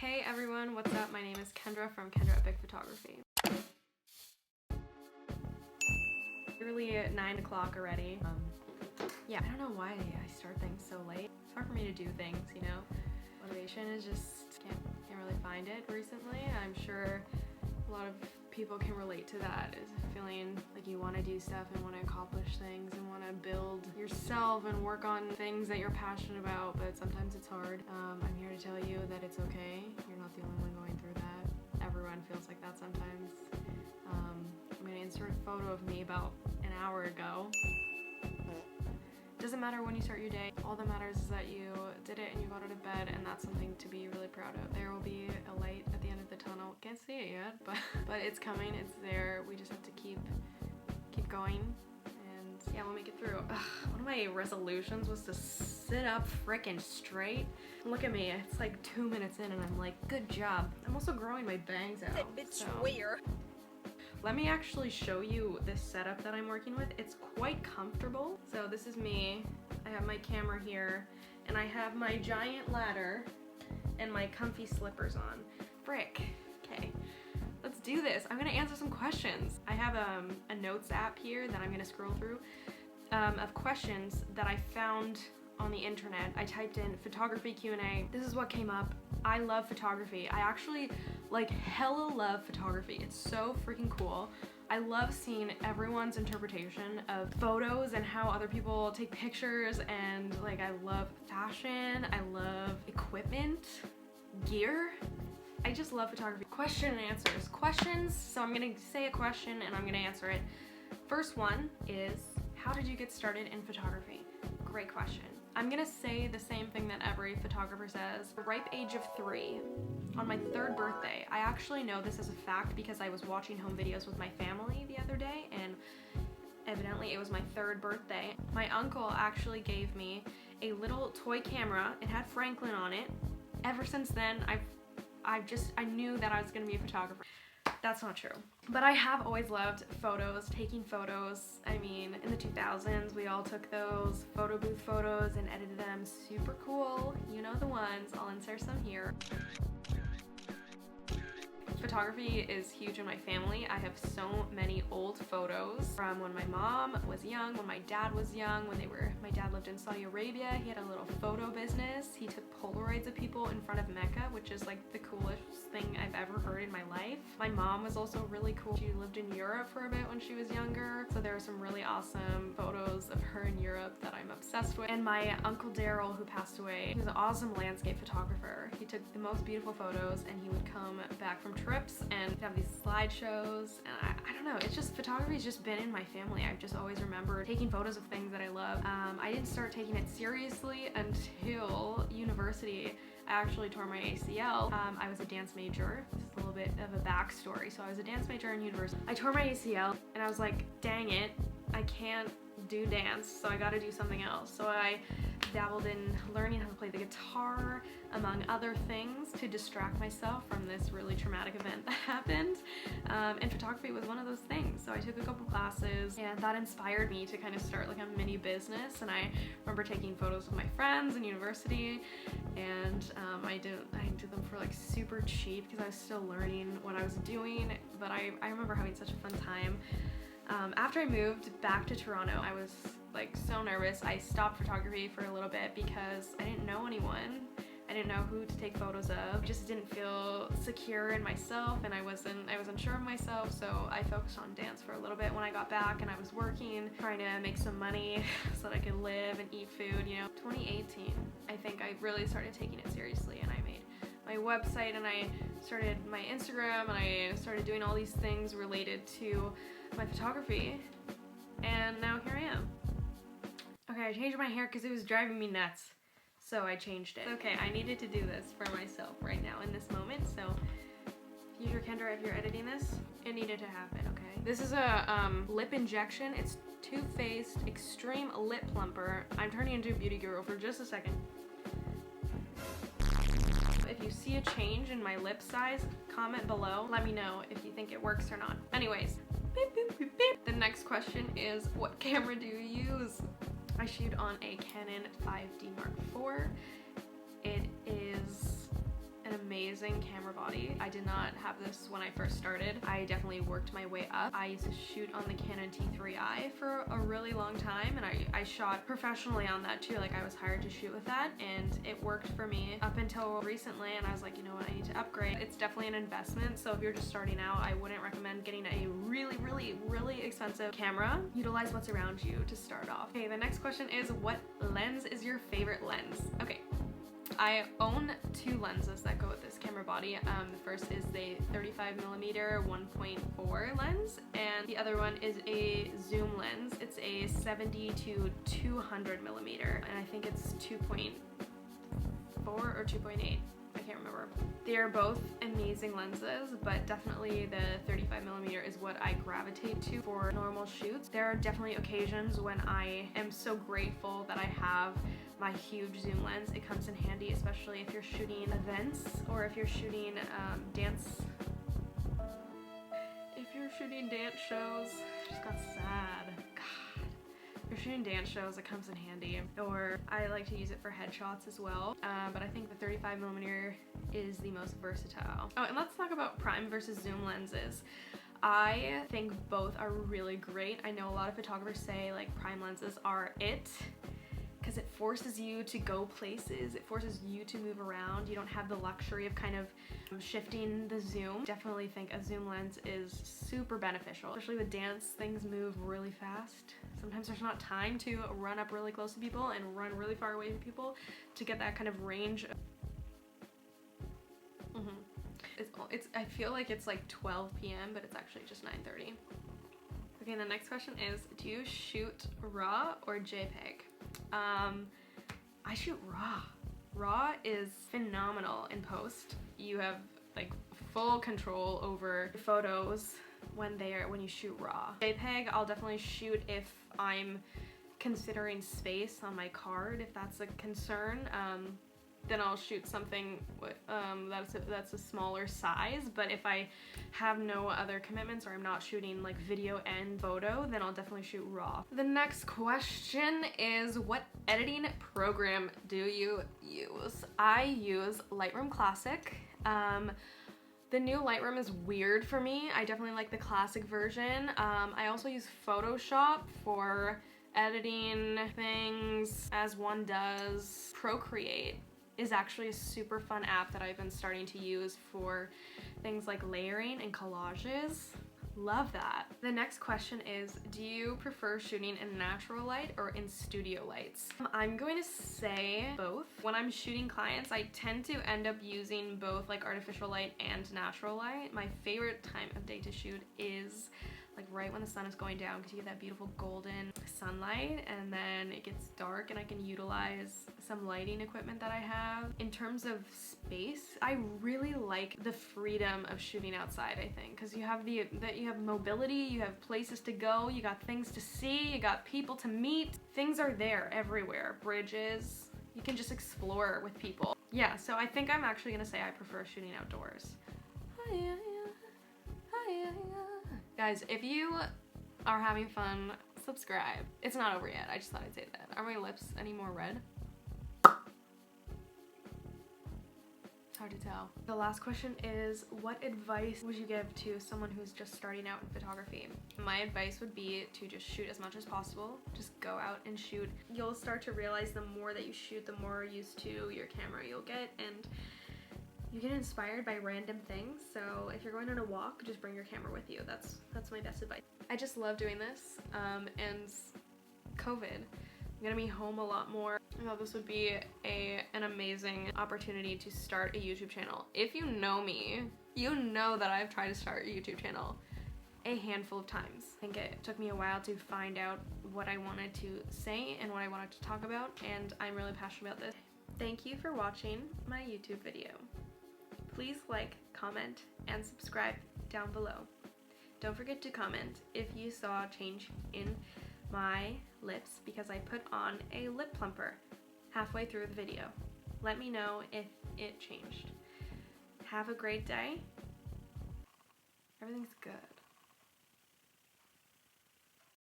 Hey everyone, what's up? My name is Kendra from Kendra Epic Photography. Literally at 9 o'clock already. Yeah, I don't know why I start things so late. It's hard for me to do things, you know? Motivation is just, can't really find it recently. I'm sure a lot of people can relate to that, is feeling like you want to do stuff and want to accomplish things and want to build yourself and work on things that you're passionate about, but sometimes it's hard. I'm here to tell you that it's okay. You're not the only one going through that. Everyone feels like that sometimes. I'm going to insert a photo of me about an hour ago. Doesn't matter when you start your day, all that matters is that you did it and you got out of bed, and that's something to be really proud of. There will be a light at the end of the tunnel. Can't see it yet, but it's coming, it's there. We just have to keep going, and yeah, we'll make it through. One of my resolutions was to sit up frickin' straight. Look at me, it's like 2 minutes in and I'm like, good job. I'm also growing my bangs out. That bit's weird. Let me actually show you this setup that I'm working with. It's quite comfortable. So this is me. I have my camera here, and I have my giant ladder and my comfy slippers on. Frick. Okay, let's do this. I'm gonna answer some questions. I have a notes app here that I'm gonna scroll through of questions that I found on the internet. I typed in photography Q&A. This is what came up. I love photography. I actually like hella love photography. It's so freaking cool. I love seeing everyone's interpretation of photos and how other people take pictures, and like I love fashion, I love equipment, gear. I just love photography. Question and answers. Questions, so I'm gonna say a question and I'm gonna answer it. First one is, how did you get started in photography? Great question. I'm gonna say the same thing that every photographer says. The ripe age of 3. On my 3rd birthday. I actually know this as a fact because I was watching home videos with my family the other day, and evidently it was my 3rd birthday. My uncle actually gave me a little toy camera. It had Franklin on it. Ever since then, I knew that I was gonna be a photographer. That's not true. But I have always loved photos, taking photos. I mean, in the 2000s, we all took those photo booth photos and edited them. Super cool. You know the ones. I'll insert some here. Photography is huge in my family. I have so many old photos from when my mom was young, when my dad was young, my dad lived in Saudi Arabia. He had a little photo business. He took Polaroids of people in front of Mecca, which is like the coolest thing I've ever heard in my life. My mom was also really cool. She lived in Europe for a bit when she was younger, so there are some really awesome photos of her in Europe that I'm obsessed with. And my Uncle Daryl, who passed away, he was an awesome landscape photographer. He took the most beautiful photos, and he would come back from trips and have these slideshows, and I don't know, it's just, photography's just been in my family. I've just always remembered taking photos of things that I love. I didn't start taking it seriously until university. I actually tore my ACL. I was a dance major. This is a little bit of a backstory. So I was a dance major in university. I tore my ACL and I was like, dang it, I can't do dance, so I gotta do something else. So I dabbled in learning how to play the guitar, among other things, to distract myself from this really traumatic event that happened. And photography was one of those things. So I took a couple classes, and that inspired me to kind of start like a mini business. And I remember taking photos with my friends in university, and I did them for like super cheap because I was still learning what I was doing. But I remember having such a fun time. After I moved back to Toronto, I was like so nervous. I stopped photography for a little bit because I didn't know anyone. I didn't know who to take photos of. I just didn't feel secure in myself, and I wasn't sure of myself, so I focused on dance for a little bit when I got back, and I was working, trying to make some money so that I could live and eat food, you know. 2018, I think I really started taking it seriously, and I made my website, and I started my Instagram, and I started doing all these things related to my photography, and now here I am. Okay, I changed my hair because it was driving me nuts, so I changed it. Okay, I needed to do this for myself right now in this moment, so future Kendra, if you're editing this, it needed to happen, okay? This is a lip injection. It's Too Faced Extreme Lip Plumper. I'm turning into a beauty guru for just a second. If you see a change in my lip size, comment below. Let me know if you think it works or not. Anyways, beep, beep, beep, beep. The next question is, what camera do you use? I shoot on a Canon 5D Mark IV. It is an amazing camera body. I did not have this when I first started. I definitely worked my way up. I used to shoot on the Canon T3i for a really long time, and I shot professionally on that too. Like, I was hired to shoot with that, and it worked for me up until recently, and I was like, you know what, I need to upgrade. It's definitely an investment, so if you're just starting out, I wouldn't recommend getting a really expensive camera. Utilize what's around you to start off. Okay, the next question is, what lens is your favorite lens? Okay, I own two lenses that go with this camera body. The first is the 35mm 1.4 lens, and the other one is a zoom lens. It's a 70 to 200mm, and I think it's 2.4 or 2.8. I can't remember. They are both amazing lenses, but definitely the 35mm is what I gravitate to for normal shoots. There are definitely occasions when I am so grateful that I have my huge zoom lens. It comes in handy, especially if you're shooting events or if you're shooting dance. If you're shooting dance shows, I just got sad. God. If you're shooting dance shows, it comes in handy. Or I like to use it for headshots as well. But I think the 35mm is the most versatile. Oh, and let's talk about prime versus zoom lenses. I think both are really great. I know a lot of photographers say like prime lenses are it, because it forces you to go places, it forces you to move around. You don't have the luxury of kind of shifting the zoom. Definitely think a zoom lens is super beneficial, especially with dance. Things move really fast. Sometimes there's not time to run up really close to people and run really far away from people to get that kind of range. I feel like it's like 12 p.m., but it's actually just 9:30. Okay, the next question is, do you shoot RAW or JPEG? I shoot RAW. RAW is phenomenal in post. You have like full control over photos when you shoot RAW. JPEG, I'll definitely shoot if I'm considering space on my card, if that's a concern. Then I'll shoot something that's a smaller size, but if I have no other commitments or I'm not shooting like video and photo, then I'll definitely shoot RAW. The next question is, what editing program do you use? I use Lightroom Classic. The new Lightroom is weird for me. I definitely like the classic version. I also use Photoshop for editing things as one does. Procreate is actually a super fun app that I've been starting to use for things like layering and collages. Love that. The next question is, do you prefer shooting in natural light or in studio lights? I'm going to say both. When I'm shooting clients, I tend to end up using both like artificial light and natural light. My favorite time of day to shoot is like right when the sun is going down, because you get that beautiful golden sunlight, and then it gets dark and I can utilize some lighting equipment that I have. In terms of space, I really like the freedom of shooting outside, I think, because you have you have mobility, you have places to go, you got things to see, you got people to meet. Things are there everywhere. Bridges, you can just explore with people. Yeah, so I think I'm actually gonna say I prefer shooting outdoors. Guys, if you are having fun, subscribe. It's not over yet. I just thought I'd say that. Are my lips any more red? It's hard to tell. The last question is, what advice would you give to someone who's just starting out in photography? My advice would be to just shoot as much as possible. Just go out and shoot. You'll start to realize the more that you shoot, the more used to your camera you'll get, and you get inspired by random things. So if you're going on a walk, just bring your camera with you. That's my best advice. I just love doing this, and COVID, I'm gonna be home a lot more. I thought this would be an amazing opportunity to start a YouTube channel. If you know me, you know that I've tried to start a YouTube channel a handful of times. I think it took me a while to find out what I wanted to say and what I wanted to talk about, and I'm really passionate about this. Thank you for watching my YouTube video. Please like, comment, and subscribe down below. Don't forget to comment if you saw a change in my lips, because I put on a lip plumper halfway through the video. Let me know if it changed. Have a great day. Everything's good.